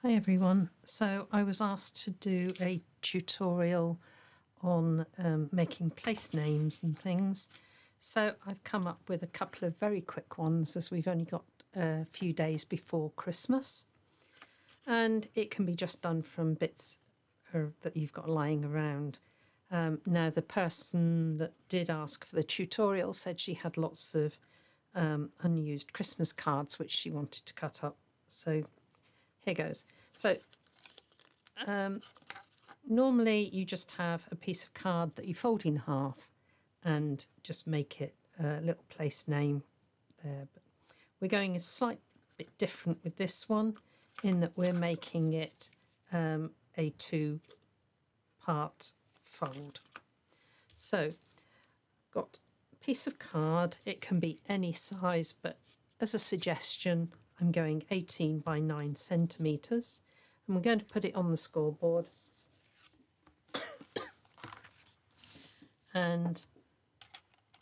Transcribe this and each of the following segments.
Hi everyone, so I was asked to do a tutorial on making place names and things, so I've come up with a couple of very quick ones as we've only got a few days before Christmas, and it can be just done from bits that you've got lying around. Now the person that did ask for the tutorial said she had lots of unused Christmas cards which she wanted to cut up, so here goes. So normally you just have a piece of card that you fold in half and just make it a little place name there. But we're going a slight bit different with this one in that we're making it a two-part fold. So got a piece of card, it can be any size, but as a suggestion I'm going 18 by 9 centimetres, and we're going to put it on the scoreboard. And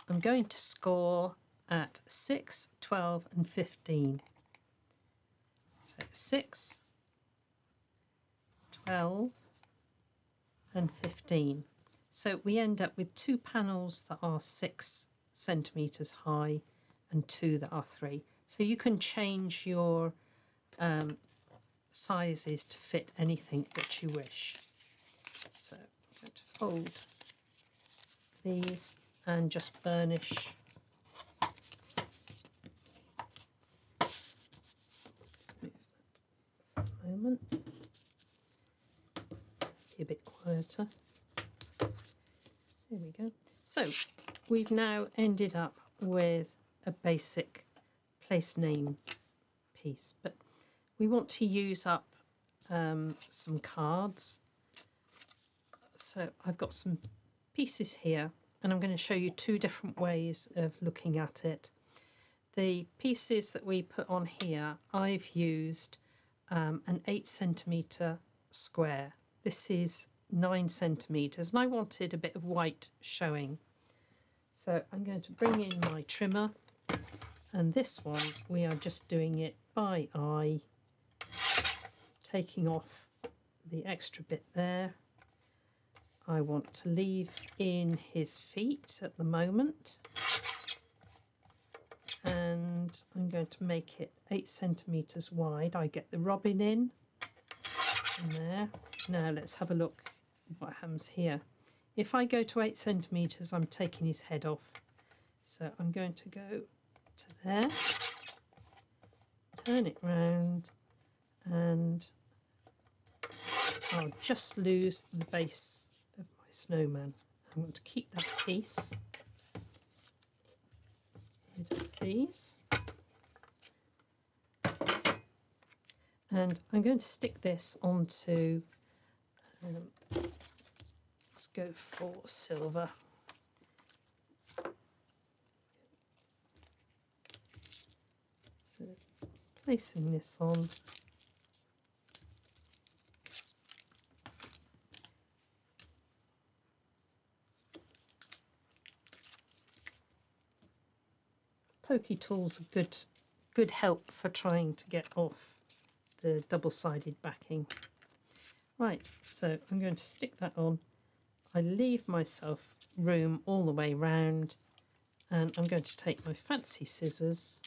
I'm going to score at 6, 12 and 15. So 6, 12 and 15. So we end up with two panels that are 6 centimetres high and two that are 3. So you can change your sizes to fit anything that you wish. So I'm going to fold these and just burnish. Let's move that for a moment. Be a bit quieter. There we go. So we've now ended up with a basic place name piece, but we want to use up some cards. So I've got some pieces here and I'm going to show you two different ways of looking at it. The pieces that we put on here, I've used an 8 centimetre square. This is 9 centimetres and I wanted a bit of white showing. So I'm going to bring in my trimmer, and this one we are just doing it by eye, taking off the extra bit there. I want to leave in his feet at the moment, and I'm going to make it 8 centimetres wide. I get the robin in there. Now let's have a look what happens here. If I go to 8 centimetres, I'm taking his head off. So I'm going to go to there, turn it round, and I'll just lose the base of my snowman. I want to keep that piece. Rid of these. And I'm going to stick this onto, let's go for silver. So placing this on. Pokey tools are good help for trying to get off the double-sided backing. Right, so I'm going to stick that on. I leave myself room all the way round, and I'm going to take my fancy scissors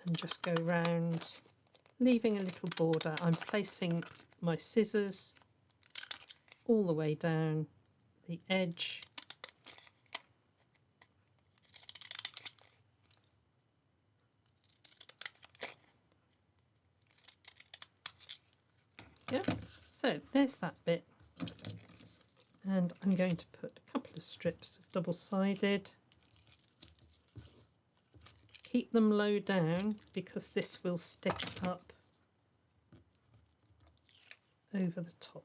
and just go round, leaving a little border. I'm placing my scissors all the way down the edge. Yeah, so there's that bit, and I'm going to put a couple of strips of double-sided. Keep them low down because this will stick up over the top.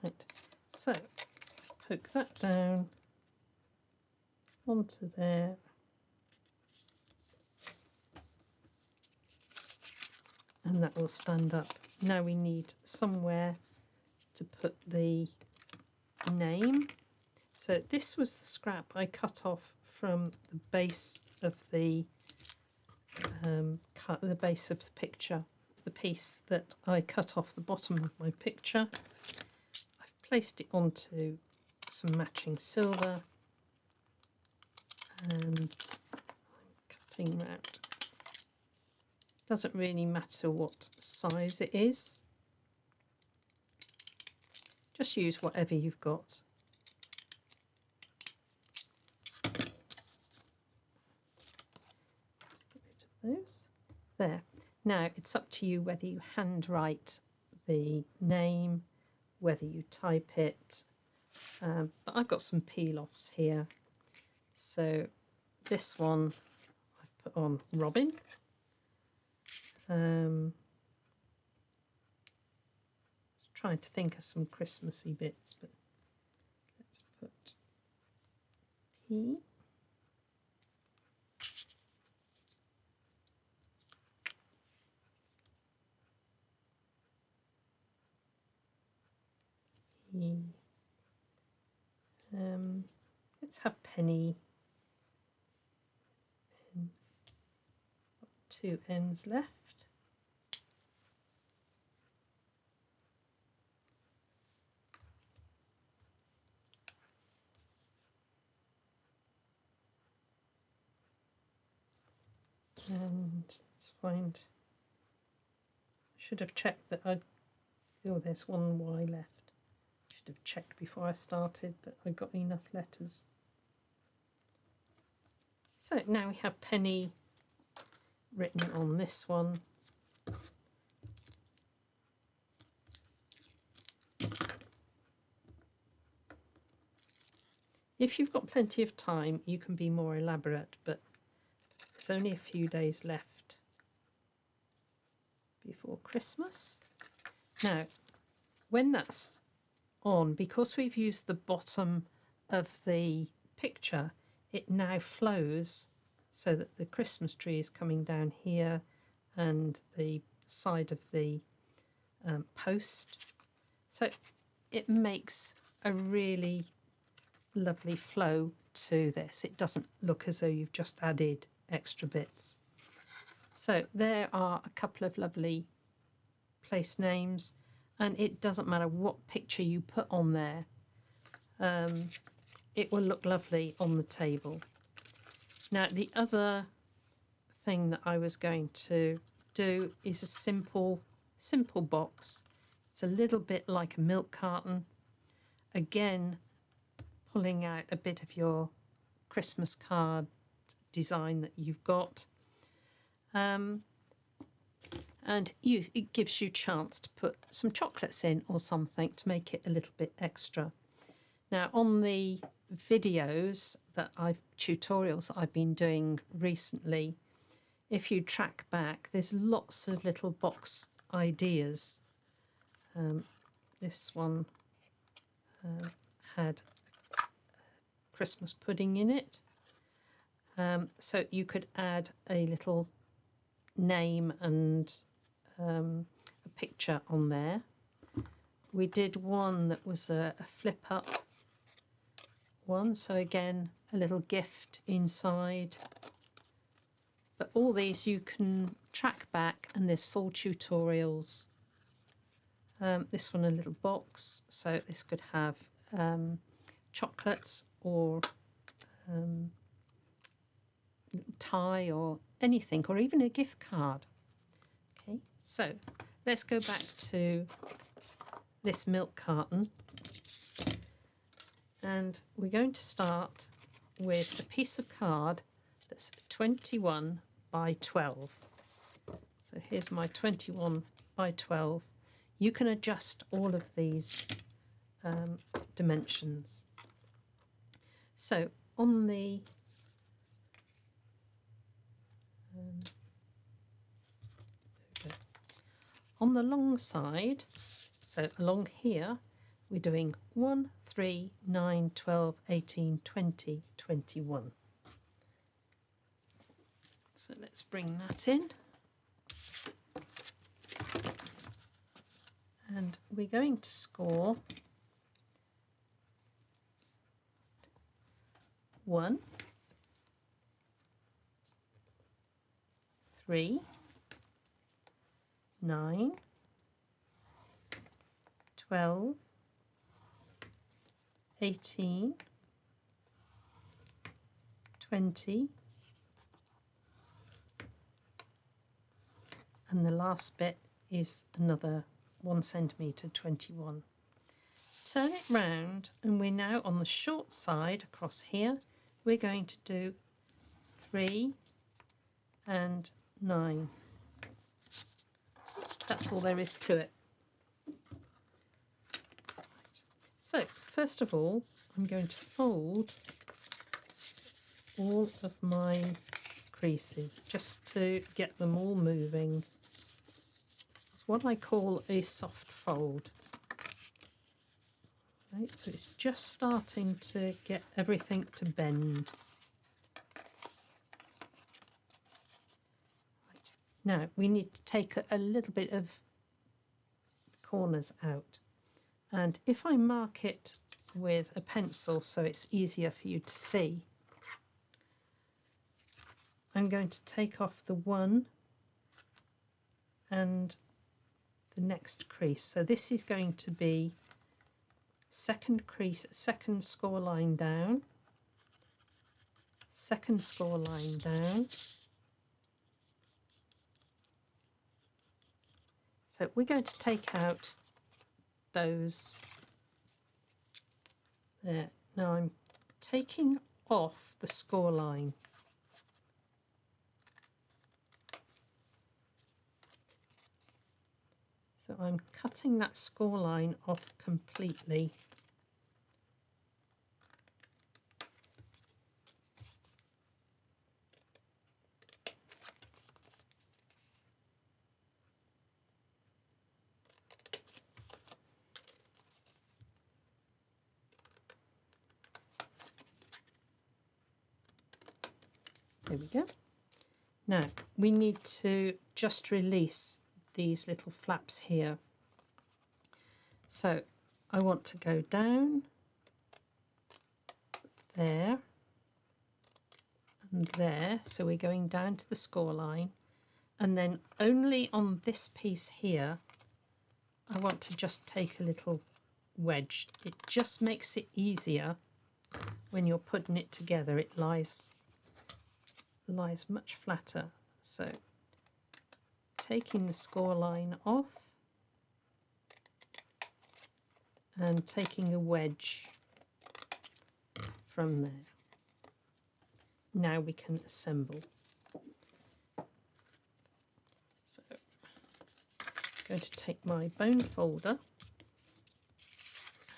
Right, so poke that down onto there, and that will stand up. Now we need somewhere to put the name. So this was the scrap I cut off from the base of the base of the picture, the piece that I cut off the bottom of my picture. I've placed it onto some matching silver and I'm cutting round. Doesn't really matter what size it is, just use whatever you've got. Those there. Now it's up to you whether you handwrite the name, whether you type it, but I've got some peel-offs here. So this one I've put on Robin. Trying to think of some Christmassy bits, but let's put P. Let's have Penny. Two ends left. And let's find, I should have checked that there's one Y left. Should have checked before I started that I got enough letters. So now we have Penny written on this one. If you've got plenty of time, you can be more elaborate, but there's only a few days left before Christmas. Now, when that's on, because we've used the bottom of the picture, it now flows so that the Christmas tree is coming down here and the side of the post. So it makes a really lovely flow to this. It doesn't look as though you've just added extra bits. So there are a couple of lovely place names, and it doesn't matter what picture you put on there, it will look lovely on the table. Now the other thing that I was going to do is a simple box. It's a little bit like a milk carton, again pulling out a bit of your Christmas card design that you've got, and it gives you a chance to put some chocolates in or something to make it a little bit extra. Now on the videos that tutorials that I've been doing recently, if you track back, there's lots of little box ideas. This one had Christmas pudding in it, so you could add a little name and a picture on there. We did one that was a flip up one, so again a little gift inside. But all these you can track back, and there's full tutorials. This one a little box, so this could have chocolates or tie or anything, or even a gift card. Okay, so let's go back to this milk carton, and we're going to start with a piece of card that's 21 by 12. So here's my 21 by 12. You can adjust all of these dimensions. So on the long side, so along here, we're doing 1, 3, 9, 12, 18, 20, 21. So let's bring that in. and we're going to score 1, 3, 9, 12, 18, 20, and the last bit is another 1 centimetre, 21. Turn it round, and we're now on the short side across here. We're going to do 3 and 9. That's all there is to it. So first of all, I'm going to fold all of my creases just to get them all moving. It's what I call a soft fold. Right, so it's just starting to get everything to bend. Right. Now we need to take a little bit of the corners out, and if I mark it with a pencil so it's easier for you to see, I'm going to take off the one and the next crease. So this is going to be second crease, second score line down, second score line down. So we're going to take out those there. Now I'm taking off the score line. So I'm cutting that score line off completely. There we go. Now we need to just release these little flaps here. So I want to go down there and there, so we're going down to the score line, and then only on this piece here I want to just take a little wedge. It just makes it easier when you're putting it together. It lies much flatter. So taking the score line off and taking a wedge from there. Now we can assemble. So I'm going to take my bone folder,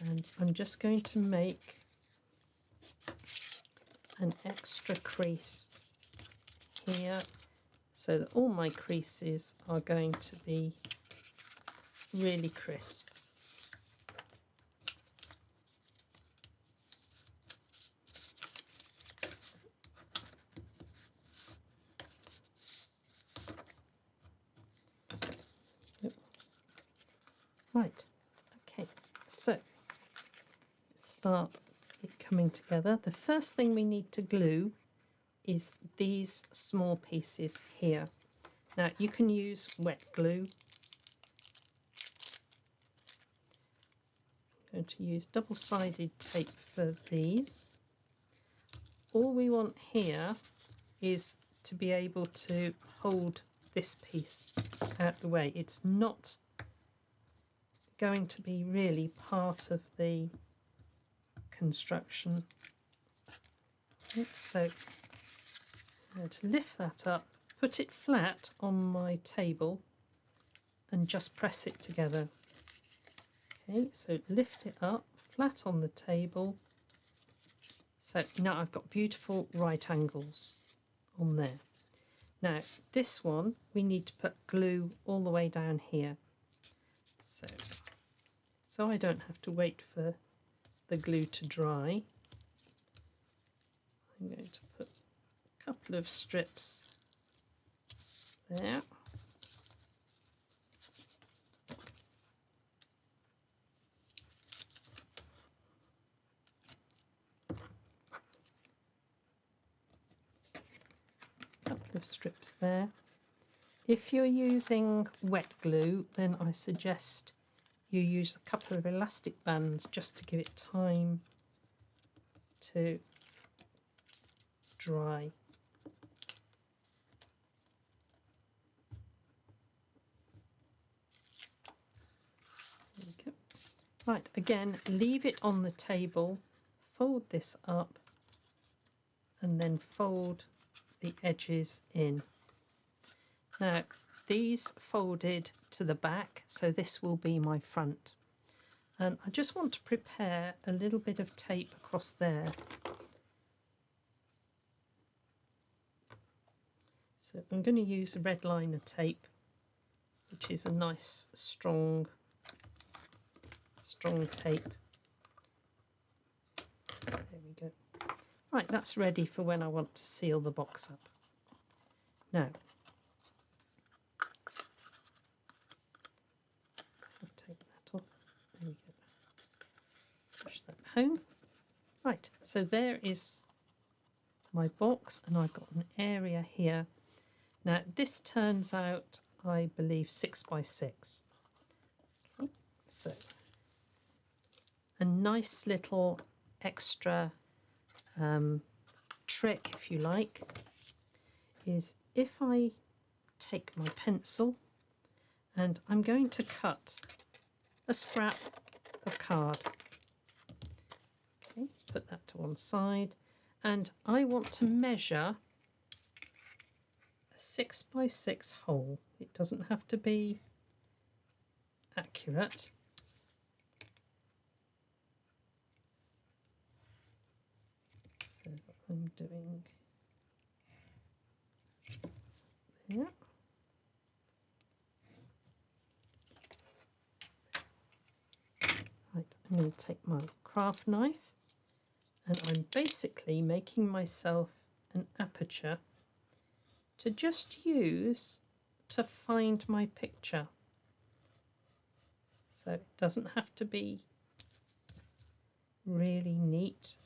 and I'm just going to make an extra crease here so that all my creases are going to be really crisp. Right, okay, so let's start it coming together. The first thing we need to glue is these small pieces here. Now you can use wet glue. I'm going to use double-sided tape for these. All we want here is to be able to hold this piece out the way. It's not going to be really part of the construction. So I'm going to lift that up, put it flat on my table and just press it together. Okay, so lift it up flat on the table. So now I've got beautiful right angles on there. Now this one we need to put glue all the way down here. So I don't have to wait for the glue to dry. I'm going to put a couple of strips there. of strips there. If you're using wet glue, then I suggest you use a couple of elastic bands just to give it time to dry. There we go. Right, again, leave it on the table, fold this up, and then fold the edges in. Now, these folded to the back, so this will be my front. And I just want to prepare a little bit of tape across there. So I'm going to use a red liner tape, which is a nice strong tape. There we go. Right, that's ready for when I want to seal the box up. Now, I'll take that off. There we go. Push that home. Right, so there is my box, and I've got an area here. Now, this turns out, I believe, 6 by 6. Okay, so a nice little extra trick, if you like, is if I take my pencil and I'm going to cut a scrap of card. Okay, put that to one side, and I want to measure a 6 by 6 hole. It doesn't have to be accurate. So I'm doing there. Right, I'm going to take my craft knife, and I'm basically making myself an aperture to just use to find my picture. So it doesn't have to be really neat.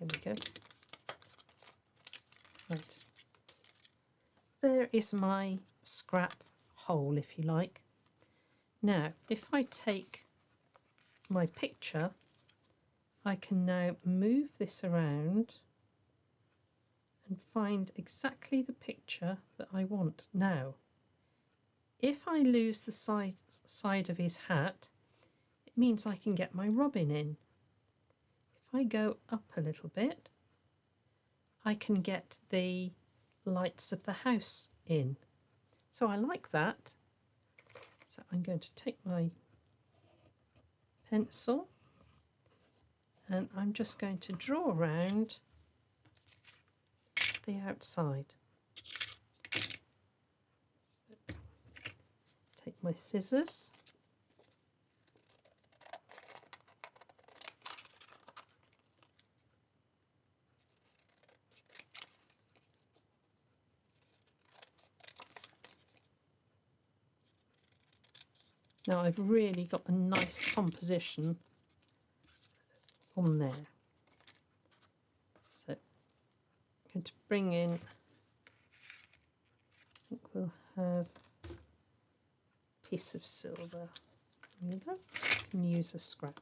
There we go. Right. There is my scrap hole, if you like. Now, if I take my picture, I can now move this around and find exactly the picture that I want. Now, if I lose the side of his hat, it means I can get my robin in. If I go up a little bit, I can get the lights of the house in. So I like that. So I'm going to take my pencil and I'm just going to draw around the outside. So, take my scissors. Now I've really got a nice composition on there. So I'm going to bring in, I think we'll have a piece of silver. There we go. You can use a scrap.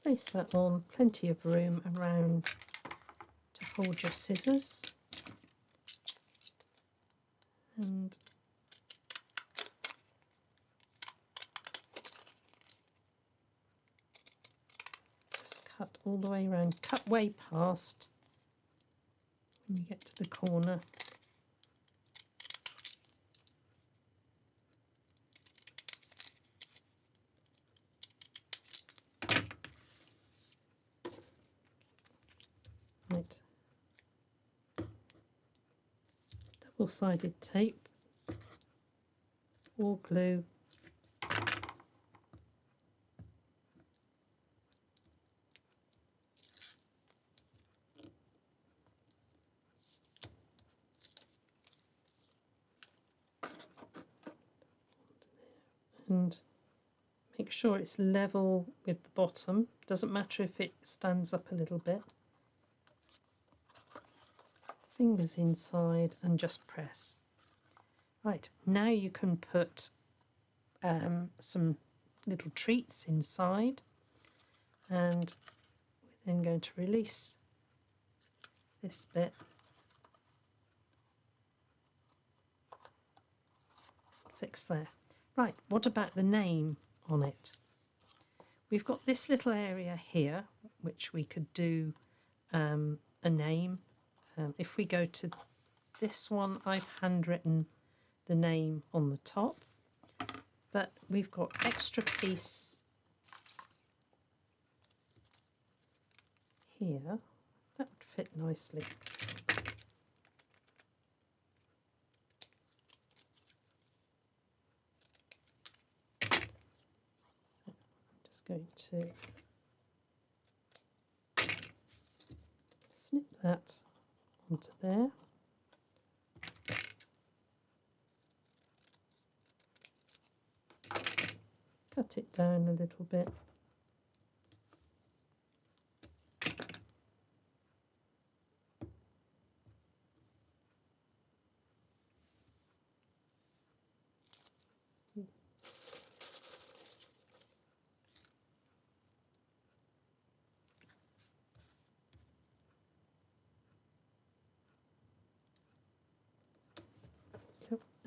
Place that on, plenty of room around to hold your scissors, and just cut all the way around, cut way past when you get to the corner. Right, double-sided tape or glue, and make sure it's level with the bottom. Doesn't matter if it stands up a little bit. Fingers inside and just press. Right, now you can put some little treats inside, and we're then going to release this bit. Fix there. Right, what about the name on it? We've got this little area here which we could do a name. If we go to this one, I've handwritten the name on the top, but we've got extra piece here that would fit nicely. Going to snip that onto there. Cut it down a little bit.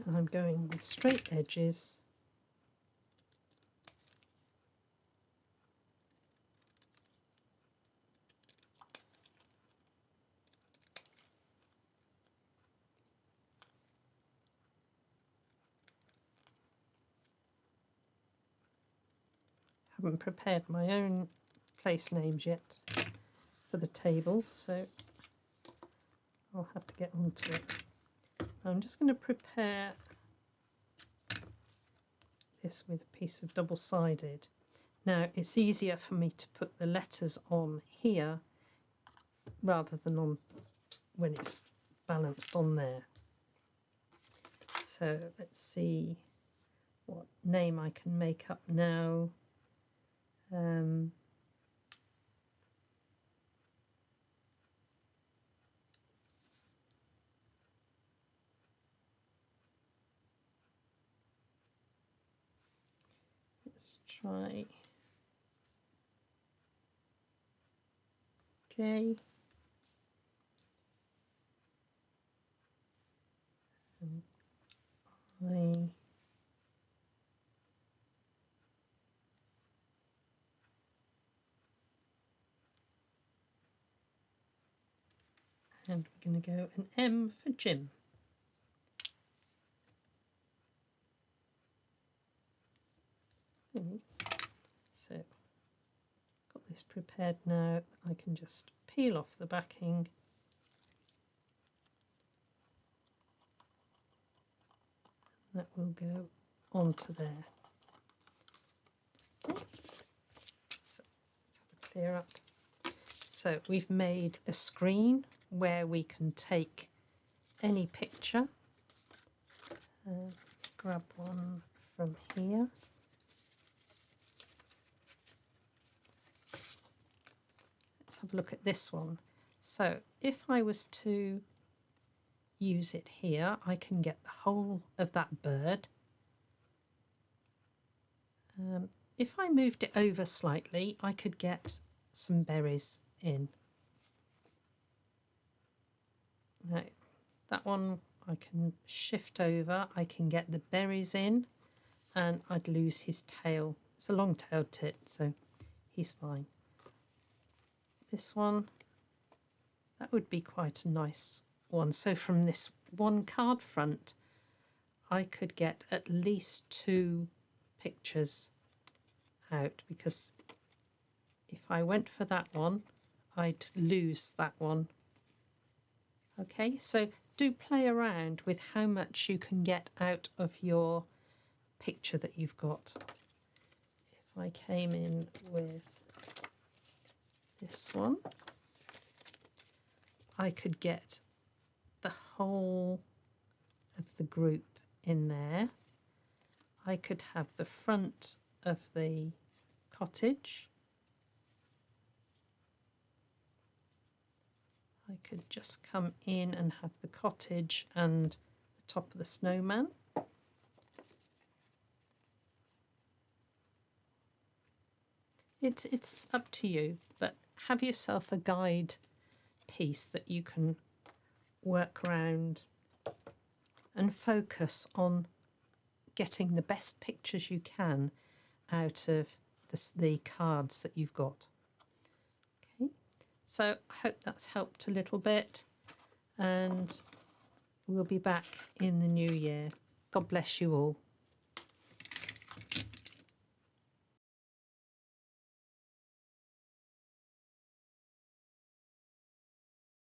And I'm going with straight edges. Haven't prepared my own place names yet for the table, so I'll have to get onto it. I'm just going to prepare this with a piece of double-sided. Now it's easier for me to put the letters on here rather than on when it's balanced on there. So let's see what name I can make up now. Let's try J. And I. And we're going to go an M for Jim. So, got this prepared now. I can just peel off the backing. That will go onto there. Okay. So, let's have a clear up. So we've made a screen where we can take any picture. Grab one from here. Let's have a look at this one. So if I was to use it here, I can get the whole of that bird. If I moved it over slightly, I could get some berries in. Now, that one I can shift over, I can get the berries in, and I'd lose his tail. It's a long-tailed tit, so he's fine. This one, that would be quite a nice one. So from this one card front, I could get at least 2 pictures out, because if I went for that one, I'd lose that one. Okay, so do play around with how much you can get out of your picture that you've got. If I came in with this one, I could get the whole of the group in there. I could have the front of the cottage. I could just come in and have the cottage and the top of the snowman. It's up to you, but have yourself a guide piece that you can work around and focus on getting the best pictures you can out of the cards that you've got. Okay, so I hope that's helped a little bit, and we'll be back in the new year. God bless you all.